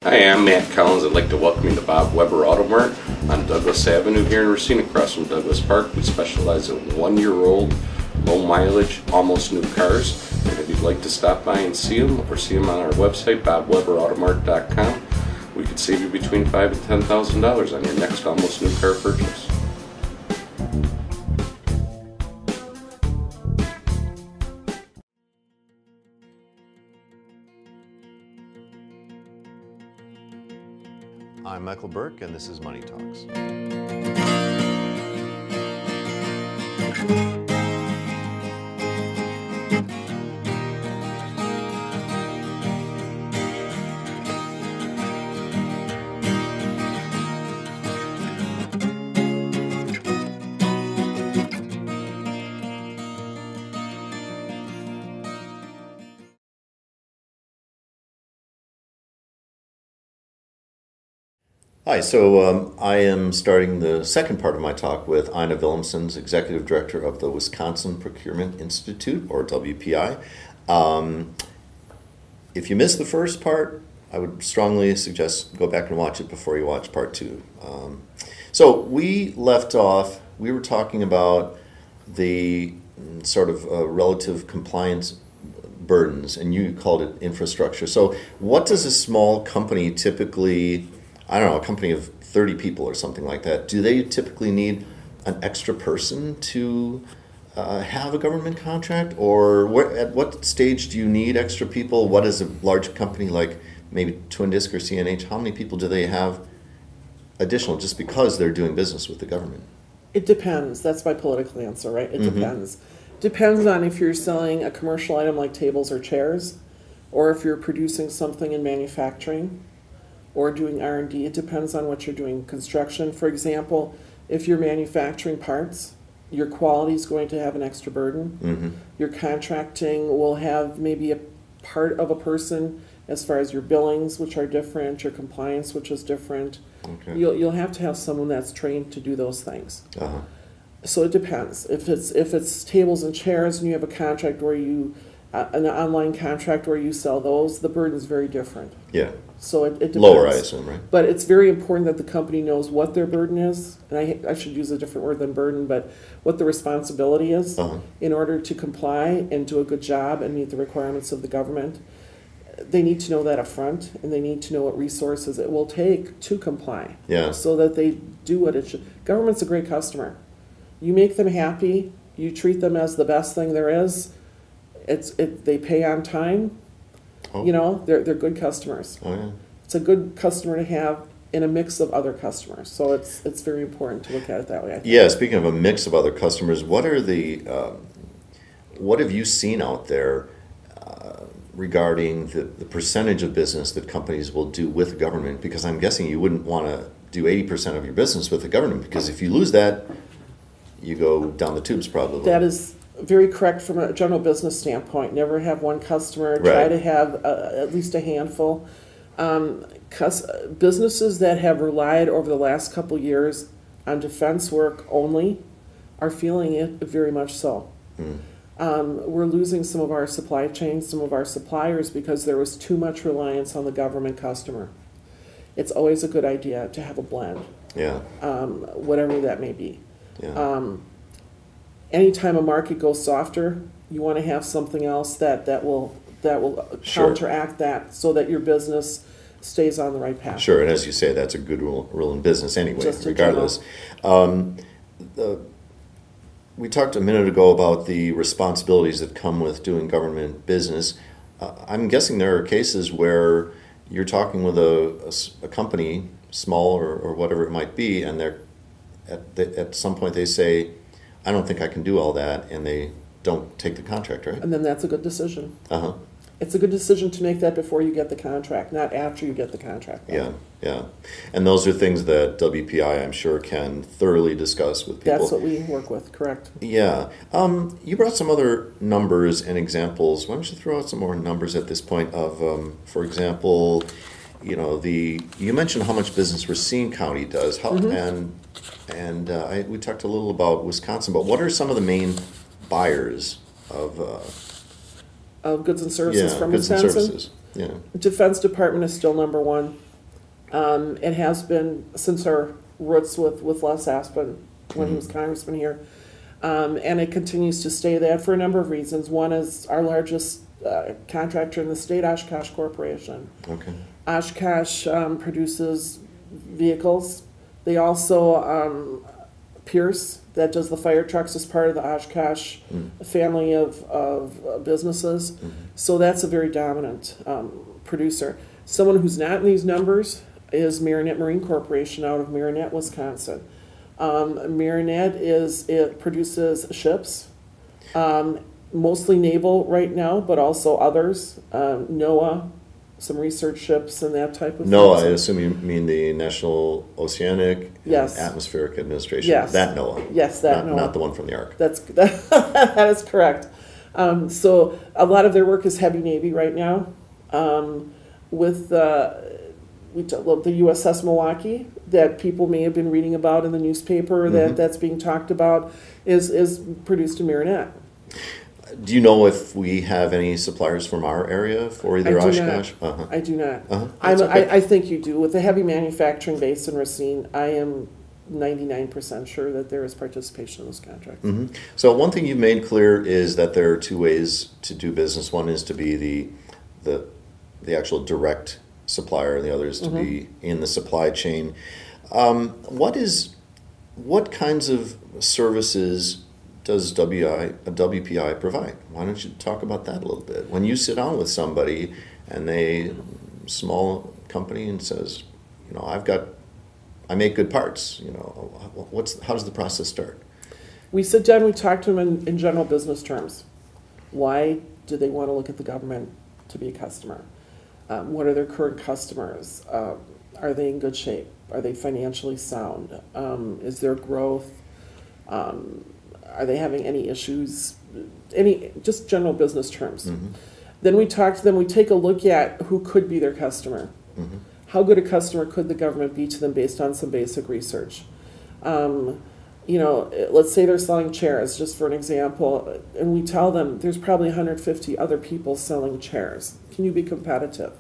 Hi, I'm Matt Collins. I'd like to welcome you to Bob Weber Auto Mart on Douglas Avenue here in Racine, across from Douglas Park. We specialize in 1-year-old, low mileage, almost new cars. And if you'd like to stop by and see them, or see them on our website, bobweberautomart.com, we could save you between $5,000 and $10,000 on your next almost new car purchase. I'm Michael Burke, and this is Money Talks. Hi, so I am starting the second part of my talk with Aina Vilumsons, Executive Director of the Wisconsin Procurement Institute, or WPI. If you missed the first part, I would strongly suggest go back and watch it before you watch part two. So we left off, we were talking about the sort of relative compliance burdens, and you called it infrastructure. So what does a small company typically, I don't know, a company of 30 people or something like that, do they typically need an extra person to have a government contract? Or at what stage do you need extra people? What is a large company like maybe Twin Disc or CNH, how many people do they have additional just because they're doing business with the government? It depends. That's my political answer, right? It depends. Depends on if you're selling a commercial item like tables or chairs, or if you're producing something in manufacturing, or doing R&D. It depends on what you're doing. Construction, for example, if you're manufacturing parts, your quality is going to have an extra burden. Your contracting will have maybe a part of a person as far as your billings, which are different, your compliance, which is different. Okay. You'll have to have someone that's trained to do those things. So it depends. If it's tables and chairs and you have a contract where you, an online contract where you sell those, the burden is very different. Yeah. So it depends. Lower, I assume, right? But it's very important that the company knows what their burden is, and I should use a different word than burden, but what the responsibility is in order to comply and do a good job and meet the requirements of the government. They need to know that up front, and they need to know what resources it will take to comply. Yeah. So that they do what it should. Government's a great customer. You make them happy, you treat them as the best thing there is. They pay on time. You know, they're good customers. It's a good customer to have in a mix of other customers. So it's very important to look at it that way, I think. Yeah, speaking of a mix of other customers, what have you seen out there regarding the percentage of business that companies will do with the government? Because I'm guessing you wouldn't want to do 80% of your business with the government, because if you lose that, you go down the tubes probably. That is very correct from a general business standpoint. Never have one customer. Try to have at least a handful. Businesses that have relied over the last couple years on defense work only are feeling it very much so. We're losing some of our supply chains, some of our suppliers, because there was too much reliance on the government customer. It's always a good idea to have a blend, whatever that may be. Anytime a market goes softer, you want to have something else that will counteract that, so that your business stays on the right path. Sure, and as you say, that's a good rule in business anyway, Just regardless. We talked a minute ago about the responsibilities that come with doing government business. I'm guessing there are cases where you're talking with a company, small or whatever it might be, and they're at some point they say, I don't think I can do all that, and they don't take the contract, right? And then that's a good decision. It's a good decision to make that before you get the contract, not after you get the contract. Yeah. And those are things that WPI, I'm sure, can thoroughly discuss with people. That's what we work with, correct. Yeah. You brought some other numbers and examples. Why don't you throw out some more numbers at this point of, for example, you mentioned how much business Racine County does, and we talked a little about Wisconsin, but what are some of the main buyers of goods and services from goods Wisconsin? And services. Yeah. Defense Department is still number one. It has been since our roots with Les Aspin when he was congressman here. And it continues to stay that for a number of reasons. One is our largest contractor in the state, Oshkosh Corporation. Okay. Oshkosh produces vehicles. They also, Pierce, that does the fire trucks, is part of the Oshkosh family of businesses. So that's a very dominant producer. Someone who's not in these numbers is Marinette Marine Corporation out of Marinette, Wisconsin. Marinette it produces ships, mostly naval right now, but also others, NOAA, some research ships and that type of NOAA, thing. I assume you mean the National Oceanic and Atmospheric Administration. Yes. That NOAA. Yes, that NOAA. Not the one from the Ark. That is correct. So a lot of their work is heavy Navy right now. With the USS Milwaukee that people may have been reading about in the newspaper that's being talked about is produced in Marinette. Do you know if we have any suppliers from our area for either Oshkosh? I do not. Okay. I think you do. With the heavy manufacturing base in Racine, I am 99% sure that there is participation in those contracts. So one thing you've made clear is that there are two ways to do business. One is to be the actual direct supplier, and the other is to be in the supply chain. What kinds of services does WPI provide? Why don't you talk about that a little bit? When you sit down with somebody and small company and says, I make good parts, how does the process start? We sit down, we talk to them in general business terms. Why do they want to look at the government to be a customer? What are their current customers? Are they in good shape? Are they financially sound? Is there growth? Are they having any issues? Just general business terms. Then we talk to them, we take a look at who could be their customer. How good a customer could the government be to them based on some basic research? Let's say they're selling chairs, just for an example, and we tell them there's probably 150 other people selling chairs. Can you be competitive?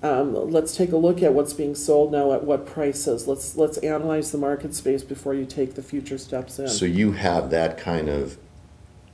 Let's take a look at what's being sold now at what prices. Let's analyze the market space before you take the future steps in. So you have that kind of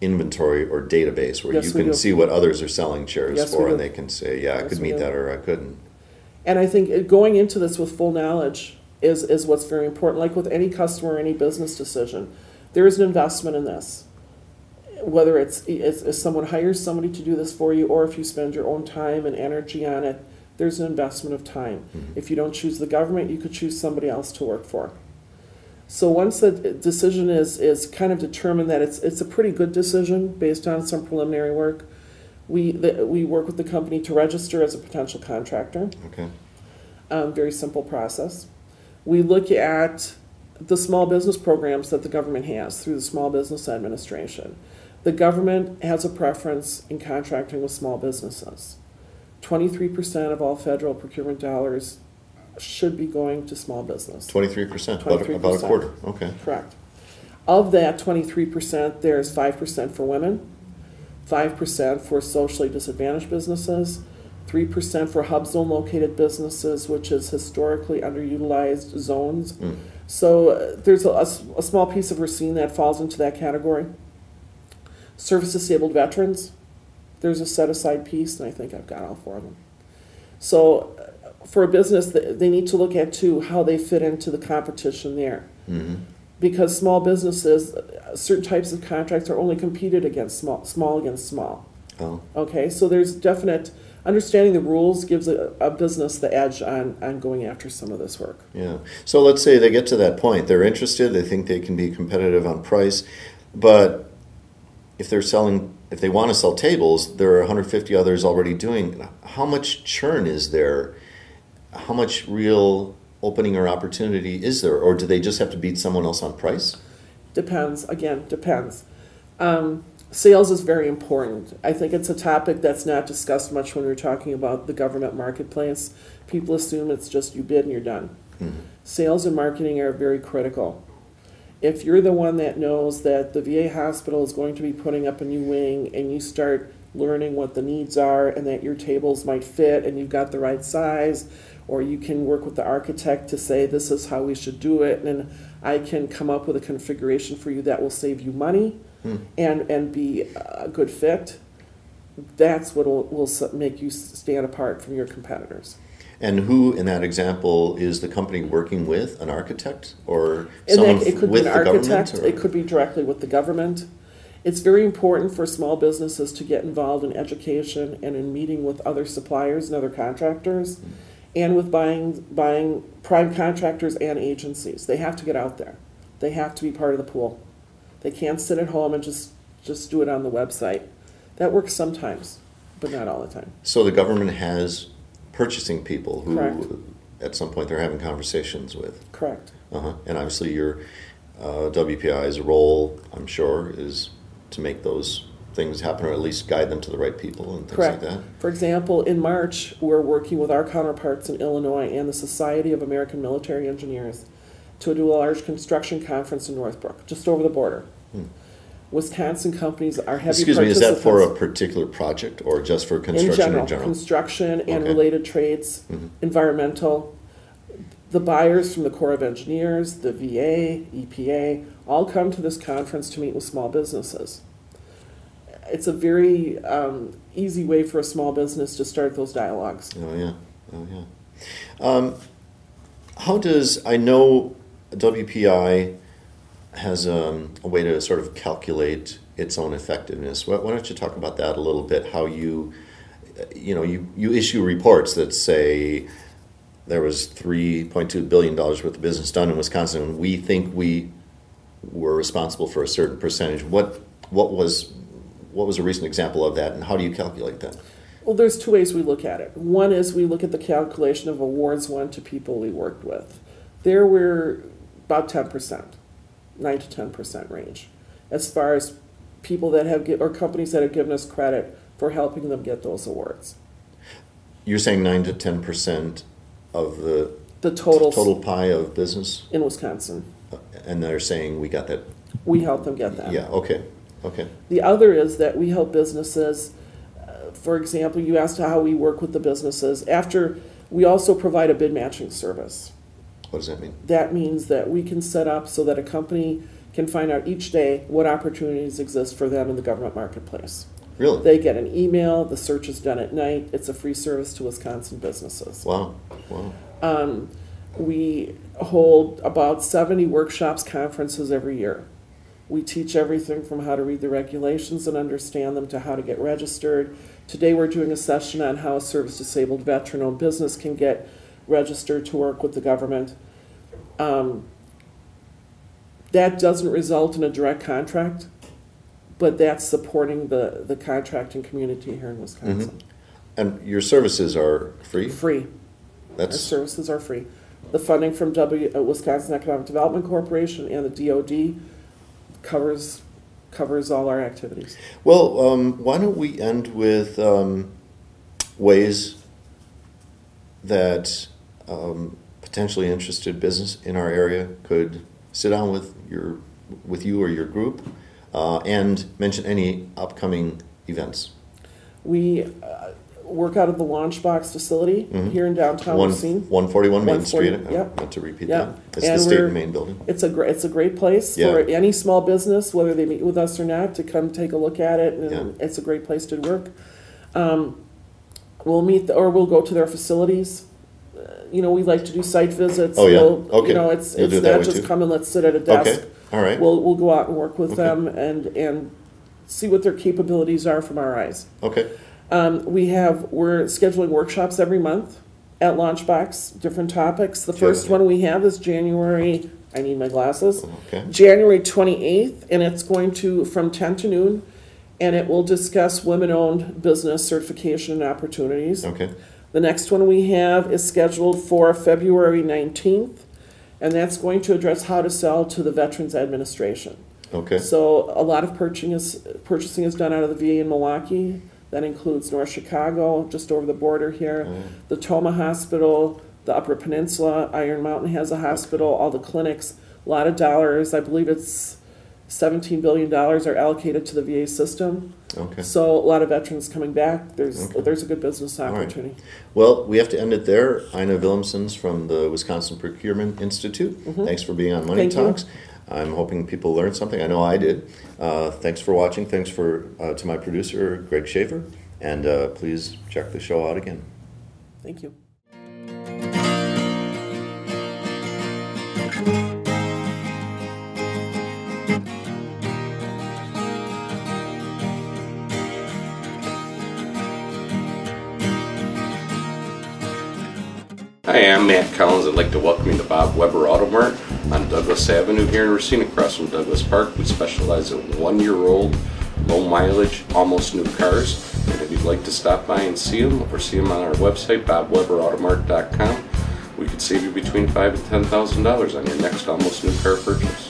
inventory or database where you can do. see what others are selling chairs for, and they can say, I could meet do. that or I couldn't. And I think going into this with full knowledge is what's very important. Like with any customer or any business decision, there is an investment in this. Whether it's someone hires somebody to do this for you, or if you spend your own time and energy on it, there's an investment of time. If you don't choose the government, you could choose somebody else to work for. So once the decision is kind of determined that it's a pretty good decision based on some preliminary work, we work with the company to register as a potential contractor. Okay. Very simple process. We look at the small business programs that the government has through the Small Business Administration. The government has a preference in contracting with small businesses. 23% of all federal procurement dollars should be going to small business. 23%, 23%. About a quarter. Okay. Correct. Of that 23%, there's 5% for women, 5% for socially disadvantaged businesses, 3% for hub zone located businesses, which is historically underutilized zones. So there's a small piece of Racine that falls into that category. Service disabled veterans, there's a set aside piece, and I think I've got all four of them. So for a business, they need to look at too how they fit into the competition there. Because small businesses, certain types of contracts are only competed against small against small. Oh. Okay, so there's definite understanding the rules gives a business the edge on going after some of this work. Yeah. So let's say they get to that point. They're interested. They think they can be competitive on price. But if they want to sell tables, there are 150 others already doing. How much churn is there? How much real opening or opportunity is there? Or do they just have to beat someone else on price? Depends. Again, depends. Sales is very important. I think it's a topic that's not discussed much when we're talking about the government marketplace. People assume it's just you bid and you're done. Sales and marketing are very critical. If you're the one that knows that the VA hospital is going to be putting up a new wing and you start learning what the needs are and that your tables might fit and you've got the right size, or you can work with the architect to say this is how we should do it, and I can come up with a configuration for you that will save you money and be a good fit. That's what will make you stand apart from your competitors. And who, in that example, is the company working with? An architect or And someone it could with be an the architect. government? Or? It could be directly with the government. It's very important for small businesses to get involved in education and in meeting with other suppliers and other contractors, and with buying prime contractors and agencies. They have to get out there. They have to be part of the pool. They can't sit at home and just do it on the website. That works sometimes, but not all the time. So the government has purchasing people who, Correct. at some point, they're having conversations with. Correct. And obviously, your WPI's role, I'm sure, is to make those things happen, or at least guide them to the right people and things Correct. like that. For example, in March, we're working with our counterparts in Illinois and the Society of American Military Engineers to do a large construction conference in Northbrook, just over the border. Wisconsin companies are heavy Excuse me, is that participants for a particular project or just for construction in general? Construction and Okay. related trades, environmental. The buyers from the Corps of Engineers, the VA, EPA, all come to this conference to meet with small businesses. It's a very easy way for a small business to start those dialogues. Oh, yeah. Oh, yeah. How does, I know WPI has a way to sort of calculate its own effectiveness. Why don't you talk about that a little bit? How you issue reports that say there was $3.2 billion worth of business done in Wisconsin, and we think we were responsible for a certain percentage. What was a recent example of that, and how do you calculate that? Well, there's two ways we look at it. One is we look at the calculation of awards won to people we worked with. There we're about 10%, 9 to 10% range, as far as people that have, or companies that have given us credit for helping them get those awards. You're saying 9 to 10% of the total pie of business? in Wisconsin. And they're saying we got that? We help them get that. Yeah, okay. The other is that we help businesses. For example, you asked how we work with the businesses. We also provide a bid matching service. What does that mean? That means that we can set up so that a company can find out each day what opportunities exist for them in the government marketplace. Really? They get an email, the search is done at night. It's a free service to Wisconsin businesses. Wow. We hold about 70 workshops, conferences every year. We teach everything from how to read the regulations and understand them to how to get registered. Today we're doing a session on how a service-disabled veteran-owned business can get registered to work with the government. That doesn't result in a direct contract, but that's supporting the contracting community here in Wisconsin. And your services are free? Free. Our services are free. The funding from Wisconsin Economic Development Corporation and the DOD covers all our activities. Well, why don't we end with ways that potentially interested business in our area could sit down with you or your group and mention any upcoming events. We work out of the Launch Box facility here in downtown Racine. 141 Main 140, Street. yep. I meant to repeat Yep. that. It's And the State and Main building. It's a great place Yeah. for any small business, whether they meet with us or not, to come take a look at it, and Yeah. it's a great place to work. We'll meet, or we'll go to their facilities. We like to do site visits. Oh, yeah. We'll, Okay. It's You'll do it that not way, just too? come and let's sit at a desk. Okay. All right. We'll go out and work with Okay. them and see what their capabilities are from our eyes. Okay. We're scheduling workshops every month at Launchbox, different topics. The first one we have is January, I need my glasses, Okay. January 28th, and it's going to, from 10 to noon, and it will discuss women-owned business certification and opportunities. Okay. The next one we have is scheduled for February 19th, and that's going to address how to sell to the Veterans Administration. Okay. So a lot of purchasing is done out of the VA in Milwaukee. That includes North Chicago, just over the border here, the Toma Hospital, the Upper Peninsula, Iron Mountain has a hospital, all the clinics, a lot of dollars. I believe it's $17 billion are allocated to the VA system. Okay. So a lot of veterans coming back. There's a good business right. opportunity. Well, we have to end it there. Aina Vilumsons from the Wisconsin Procurement Institute. Thanks for being on Money Thank you. Talks. I'm hoping people learned something. I know I did. Thanks for watching. Thanks to my producer, Greg Schaefer. And please check the show out again. Thank you. Hi, I'm Matt Collins. I'd like to welcome you to Bob Weber Auto Mart on Douglas Avenue here in Racine, across from Douglas Park. We specialize in 1-year-old, low mileage, almost new cars. And if you'd like to stop by and see them, or see them on our website, bobweberautomart.com, we could save you between $5,000 and $10,000 on your next almost new car purchase.